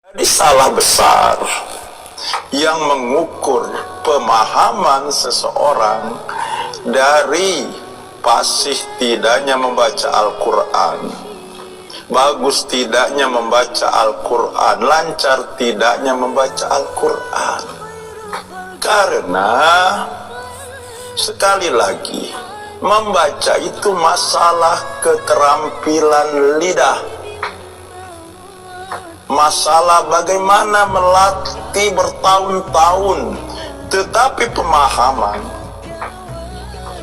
Jadi salah besar yang mengukur pemahaman seseorang dari fasih tidaknya membaca Al-Quran, bagus tidaknya membaca Al-Quran, lancar tidaknya membaca Al-Quran. Karena sekali lagi, membaca itu masalah keterampilan lidah, masalah bagaimana melatih bertahun-tahun, tetapi pemahaman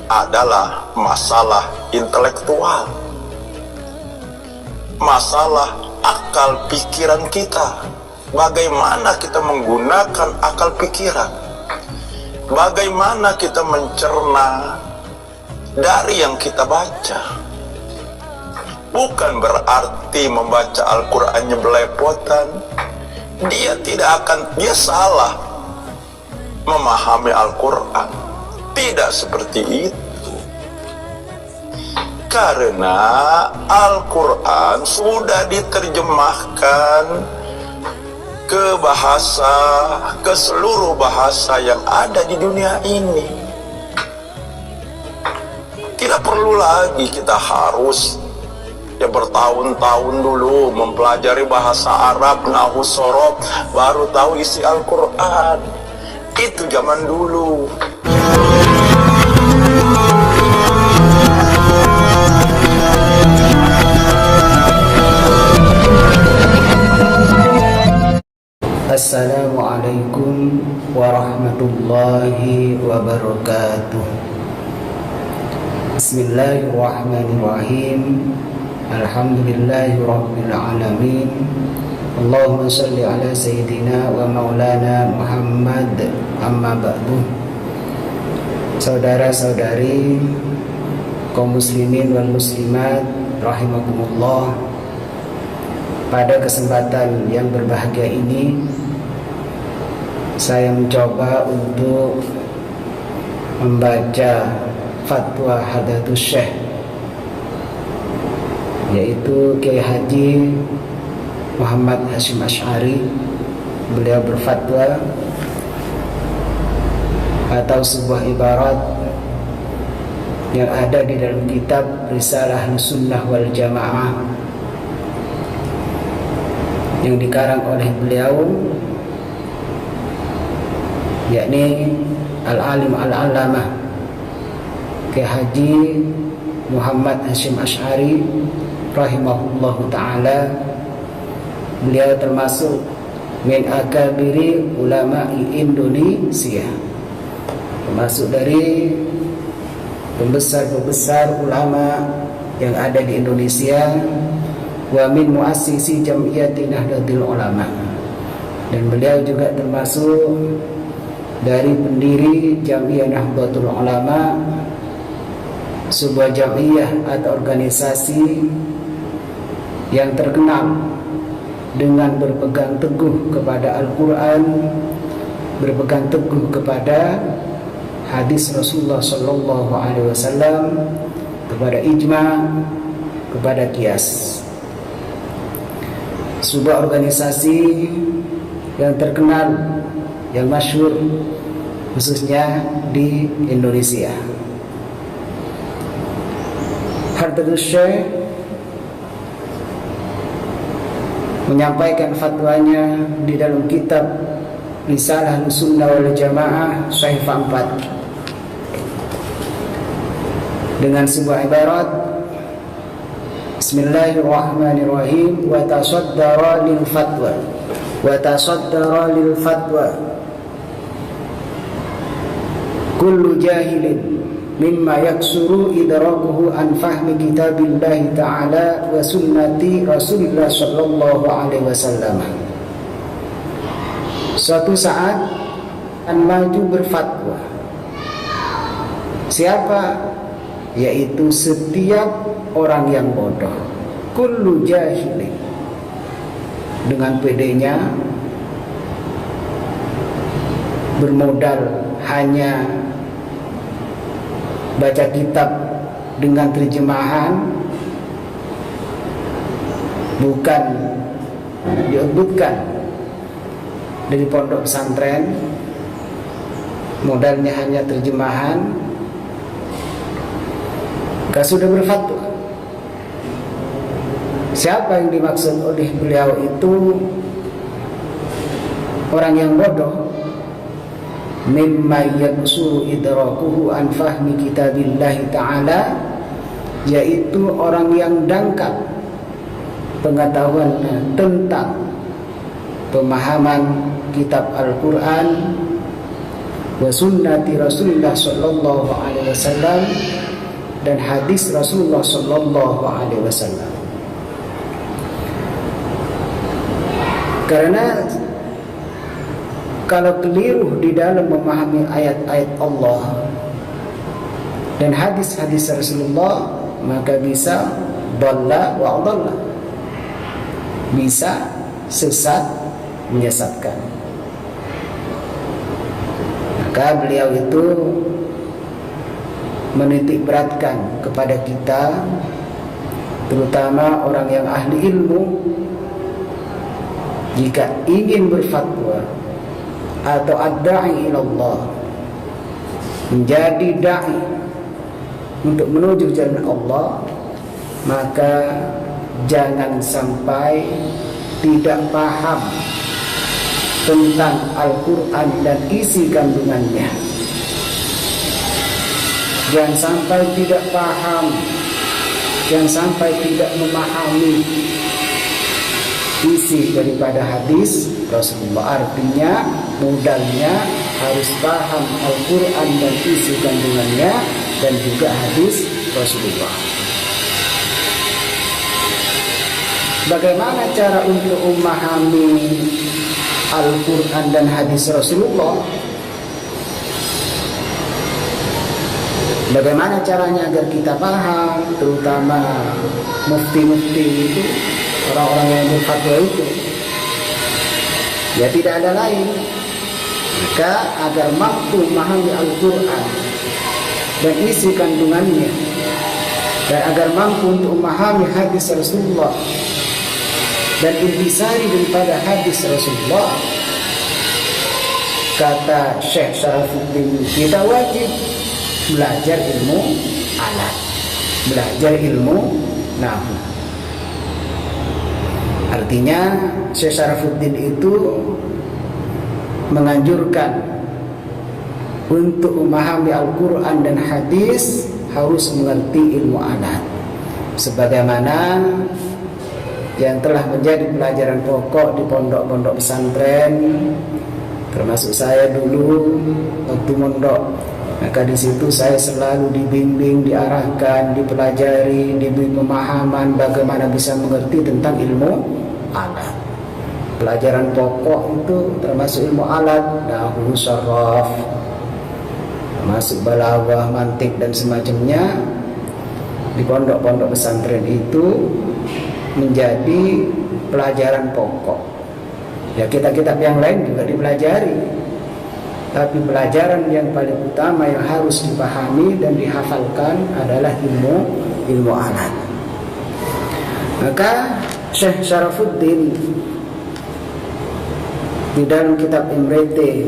adalah masalah intelektual, masalah akal pikiran kita. Bagaimana kita menggunakan akal pikiran, bagaimana kita mencerna dari yang kita baca. Bukan berarti membaca Al-Qurannya belepotan. Dia salah memahami Al-Quran. Tidak seperti itu. Karena Al-Quran sudah diterjemahkan ke seluruh bahasa yang ada di dunia ini. Tidak perlu lagi kita harus bertahun-tahun dulu mempelajari bahasa Arab, nahwu shorof, baru tahu isi Al-Quran. Itu zaman dulu. Assalamualaikum warahmatullahi wabarakatuh. Bismillahirrahmanirrahim. Alhamdulillahi rabbil alamin. Allahumma salli ala sayyidina wa maulana Muhammad. Amma ba'du. Saudara-saudari kaum muslimin wal muslimat rahimakumullah, pada kesempatan yang berbahagia ini saya mencoba untuk membaca fatwa Hadatus Syekh, yaitu Kiai Haji Muhammad Hasyim Asy'ari. Beliau berfatwa atau sebuah ibarat yang ada di dalam kitab Risalah Sunnah wal Jamaah yang dikarang oleh beliau, yakni Al-Alim Al-Allamah Kiai Haji Muhammad Hasyim Asy'ari rahimahullahu ta'ala. Beliau termasuk min akabiri ulama'i Indonesia, termasuk dari pembesar-pembesar ulama yang ada di Indonesia. Wa min muassisi Jam'iyyati Nahdlatul Ulama, dan beliau juga termasuk dari pendiri Jam'iyyah Nahdlatul Ulama, sebuah jam'iyah atau organisasi yang terkenal dengan berpegang teguh kepada Al-Quran, berpegang teguh kepada hadis Rasulullah Sallallahu Alaihi Wasallam, kepada ijma, kepada qiyas. Sebuah organisasi yang terkenal, yang masyhur khususnya di Indonesia. Hadatus Syekh menyampaikan fatwanya di dalam kitab Risalah Sunnah wal Jamaah Saifah 4 dengan sebuah ibarat, Bismillahirrahmanirrahim. Wa tasaddara lil fatwa kullu jahilin mimma yaksuru idrakuhu an fahmi kitabillahi ta'ala wa sunnati Rasulillah sallallahu alaihi wasallam. Suatu saat akan maju berfatwa. Siapa? Yaitu setiap orang yang bodoh. Kullu jahilin, dengan pedenya bermodal hanya baca kitab dengan terjemahan, bukan diebutkan dari pondok pesantren, modalnya hanya terjemahan, maka sudah berfatwa. Siapa yang dimaksud oleh beliau itu orang yang bodoh, mimma yaksuru idrakuhu an fahmi kitabillahi ta'ala, yaitu orang yang dangkal pengetahuannya tentang pemahaman kitab Al-Quran wa sunnati Rasulullah sallallahu alaihi wasallam, dan hadis Rasulullah sallallahu alaihi wasallam. Karena kalau keliru di dalam memahami ayat-ayat Allah dan hadis-hadis Rasulullah, maka bisa dhalla wa adalla, bisa sesat menyesatkan. Maka beliau itu menitik beratkan kepada kita, terutama orang yang ahli ilmu, jika ingin berfatwa atau ad-da'i ilallah, menjadi da'i untuk menuju jalan Allah, maka jangan sampai tidak paham tentang Al-Quran dan isi kandungannya. Jangan sampai tidak paham, jangan sampai tidak memahami isi daripada hadis Rasulullah. Artinya modalnya harus paham Al-Quran dan isi kandungannya, dan juga hadis Rasulullah. Bagaimana cara untuk memahami Al-Quran dan hadis Rasulullah? Bagaimana caranya agar kita paham, terutama mufti-mufti itu, orang-orang yang berfatwa itu? Ya tidak ada lain, maka agar mampu memahami Al-Quran dan isi kandungannya, dan agar mampu untuk memahami hadis Rasulullah dan intisari daripada hadis Rasulullah, kata Syekh Syarafuddin, kita wajib belajar ilmu alat, belajar ilmu nahwu. Artinya Syekh Syarafuddin itu menganjurkan untuk memahami Al-Quran dan hadis harus mengerti ilmu alat, sebagaimana yang telah menjadi pelajaran pokok di pondok-pondok pesantren, termasuk saya dulu waktu mondok. Maka di situ saya selalu dibimbing, diarahkan, dipelajari, diberi pemahaman bagaimana bisa mengerti tentang ilmu alat. Pelajaran pokok itu termasuk ilmu alat, nahwu, sharaf, termasuk balaghah, mantik dan semacamnya. Di pondok-pondok pesantren itu menjadi pelajaran pokok. Ya, kitab-kitab yang lain juga dipelajari, tapi pelajaran yang paling utama yang harus dipahami dan dihafalkan adalah ilmu alat. Maka Syekh Syarafuddin di dalam kitab Imrete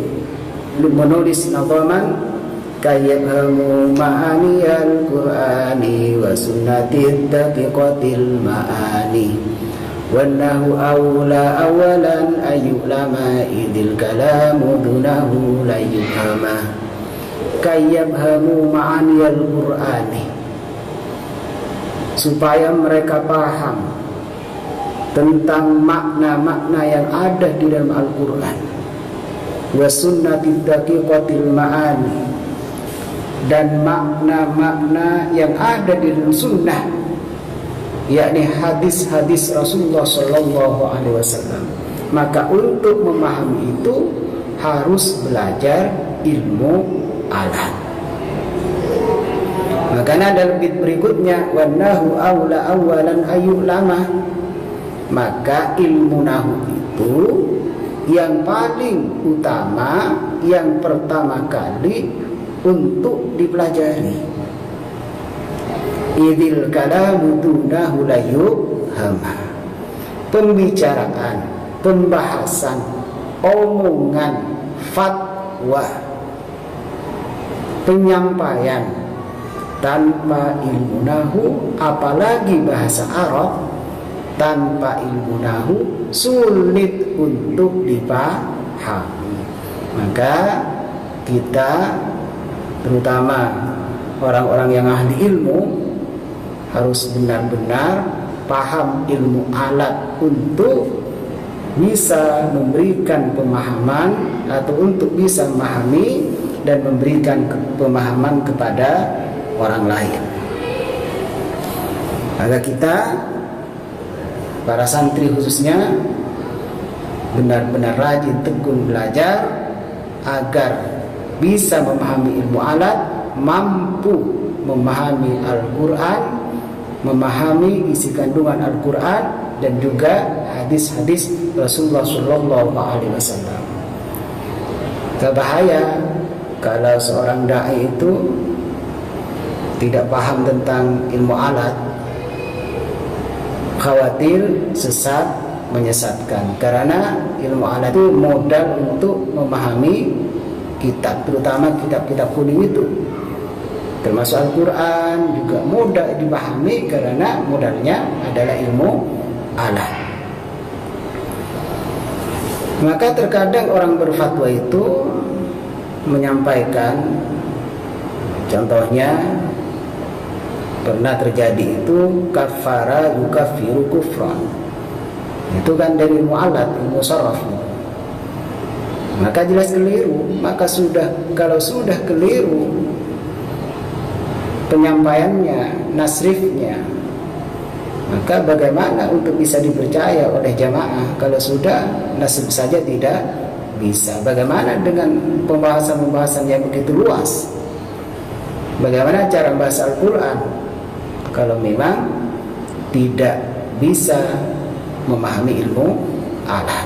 menulis nazaman kayabhamu ma'ani al-Qur'ani wa sunnati daqiqatil ma'ani wannahu awla awalan ayyulama idil kalamu dunahu layyuhama kayabhamu ma'ani al-Qur'ani, supaya mereka paham tentang makna-makna yang ada di dalam Al-Quran, wa sunnati daqiqatil ma'ani, dan makna-makna yang ada di dalam sunnah, yakni hadis-hadis Rasulullah Sallallahu Alaihi Wasallam. Maka untuk memahami itu harus belajar ilmu alat. Makanya dalam bait berikutnya, wannahu awla awalan ayyulama, maka ilmu nahu itu yang paling utama, yang pertama kali untuk dipelajari. Idil kalamu dunahu layuhama, pembicaraan, pembahasan omongan, fatwa, penyampaian tanpa ilmu nahu, apalagi bahasa Arab tanpa ilmu nahu, sulit untuk dipahami. Maka kita, terutama orang-orang yang ahli ilmu, harus benar-benar paham ilmu alat untuk bisa memberikan pemahaman atau untuk bisa memahami dan memberikan pemahaman kepada orang lain. Maka kita, para santri khususnya, benar-benar rajin tekun belajar agar bisa memahami ilmu alat, mampu memahami Al-Quran, memahami isi kandungan Al-Quran dan juga hadis-hadis Rasulullah SAW. Bahaya kalau seorang dai itu tidak paham tentang ilmu alat, khawatir sesat, menyesatkan. Karena ilmu alat itu modal untuk memahami kitab, terutama kitab-kitab kuning itu, termasuk Al-Quran juga mudah dipahami karena modalnya adalah ilmu alat. Maka terkadang orang berfatwa itu menyampaikan, contohnya pernah terjadi itu kafara yukafiru kufran, itu kan dari ilmu alat, ilmu saraf. Maka jelas keliru. Maka kalau sudah keliru penyampaiannya, nasrifnya, maka bagaimana untuk bisa dipercaya oleh jamaah kalau sudah nasrif saja tidak bisa? Bagaimana dengan pembahasan-pembahasan yang begitu luas? Bagaimana cara bahasa Al-Quran kalau memang tidak bisa memahami ilmu alat?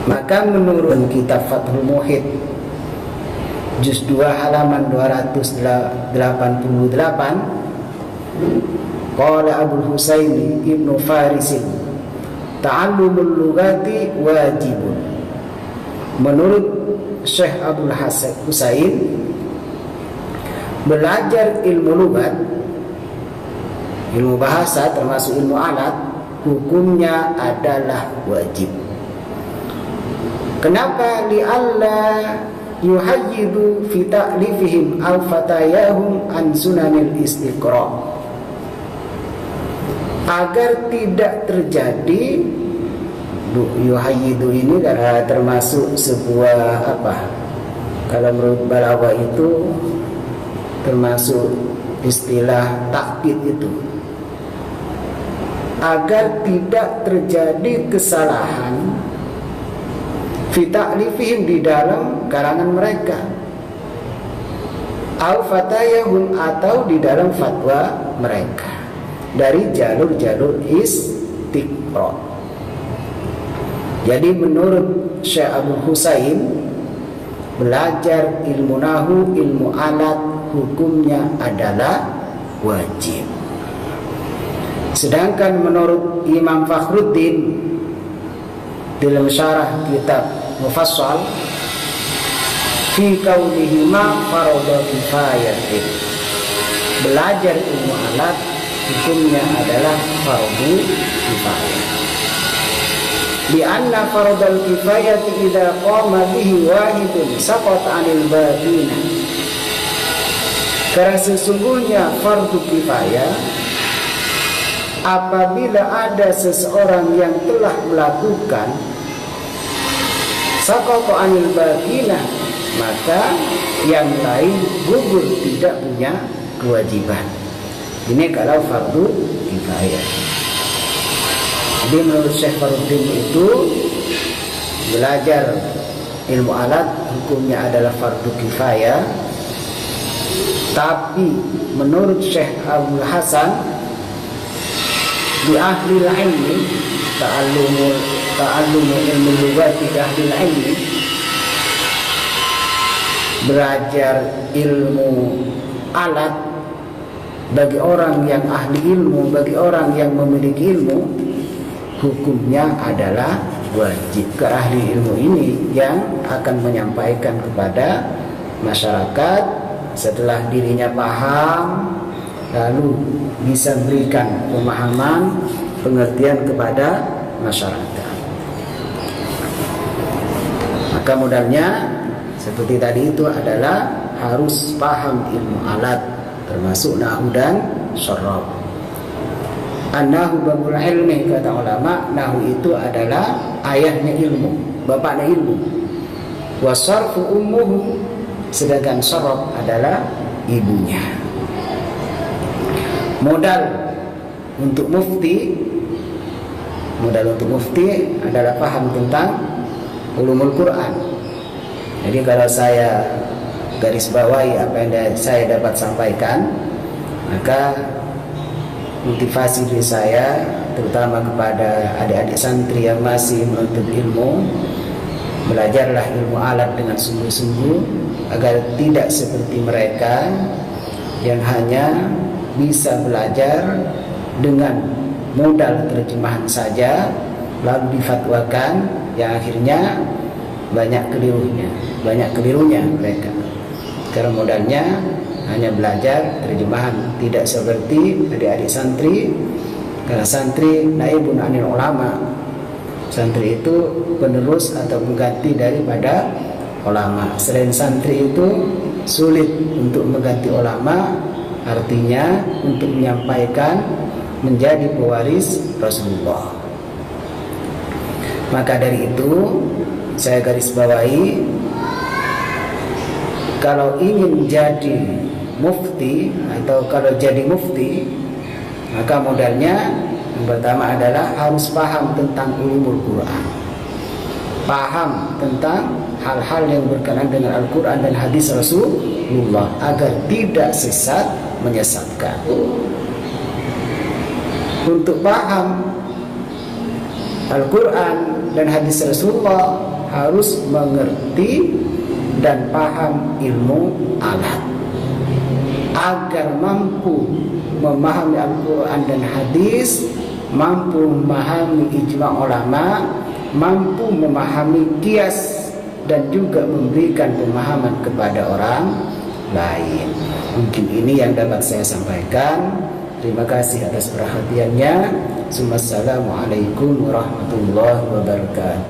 Maka menurut kitab Fathul Muhit juz 2 halaman 288, qala Abul Husaini Ibnu Farisin, ta'allumul lugati wajibun. Menurut Syekh Abul Husain, belajar ilmu lugat, ilmu bahasa termasuk ilmu alat, hukumnya adalah wajib. Kenapa? Li'alla yuhayyidu fi ta'lifihim aw fatayahum an sunanil istiqra', agar tidak terjadi, yuhayyidu ini termasuk sebuah apa, kalau menurut balaghah itu termasuk istilah takbid itu, agar tidak terjadi kesalahan fi ta'lifihim, di dalam karangan mereka, au fatayahum, atau di dalam fatwa mereka, dari jalur-jalur istiqra'. Jadi menurut Syekh Abu Husain, belajar ilmu nahu, ilmu alat, hukumnya adalah wajib. Sedangkan menurut Imam Fakhruddin dalam syarah kitab Mufassal, fi kaunihima fardhu kifayatin, belajar ilmu alat hukumnya adalah fardhu kifayah. Di anna fardhu kifayati idza qama bihi wahidun saqata 'anil baqina, karena sesungguhnya fardhu kifayah apabila ada seseorang yang telah melakukan, saqata 'anil baqina, maka yang lain gugur, tidak punya kewajiban. Ini kalau fardu kifayah. Jadi menurut Syekh Fakhruddin itu belajar ilmu alat hukumnya adalah fardu kifayah. Tapi menurut Syekh Abdul Hasan, di ahli ilmi, ta'allumu ilmu lugati di ahli ilmi, belajar ilmu alat bagi orang yang ahli ilmu, bagi orang yang memiliki ilmu, hukumnya adalah wajib ke ahli ilmu ini yang akan menyampaikan kepada masyarakat setelah dirinya paham, lalu bisa berikan pemahaman, pengertian kepada masyarakat. Maka modalnya seperti tadi itu adalah harus paham ilmu alat, termasuk nahwu dan syarab. An-nahwu babul ilmi, kata ulama, nahwu itu adalah ayahnya ilmu, bapaknya ilmu. Wa sarfu ummuhu, sedangkan syarab adalah ibunya. Modal untuk mufti adalah paham tentang ulumul Quran. Jadi kalau saya garis bawahi apa yang saya dapat sampaikan, maka motivasi diri saya terutama kepada adik-adik santri yang masih menuntut ilmu, belajarlah ilmu alat dengan sungguh-sungguh agar tidak seperti mereka yang hanya bisa belajar dengan modal terjemahan saja lalu difatwakan, yang akhirnya banyak kelirunya mereka karena modalnya hanya belajar terjemahan, tidak seperti adik-adik santri. Karena santri naibun anil ulama, santri itu penerus atau pengganti daripada ulama. Selain santri itu sulit untuk mengganti ulama, artinya untuk menyampaikan, menjadi pewaris Rasulullah. Maka dari itu saya garis bawahi, kalau ingin jadi mufti atau kalau jadi mufti, maka modalnya yang pertama adalah harus paham tentang ulumul Quran, paham tentang hal-hal yang berkenaan dengan Al-Quran dan hadis Rasulullah agar tidak sesat menyesatkan. Untuk paham Al-Quran dan hadis Rasulullah harus mengerti dan paham ilmu alat agar mampu memahami Al-Quran dan hadis, mampu memahami ijma' ulama, mampu memahami qiyas dan juga memberikan pemahaman kepada orang lain. Mungkin ini yang dapat saya sampaikan. Terima kasih atas perhatiannya. Assalamualaikum warahmatullahi wabarakatuh.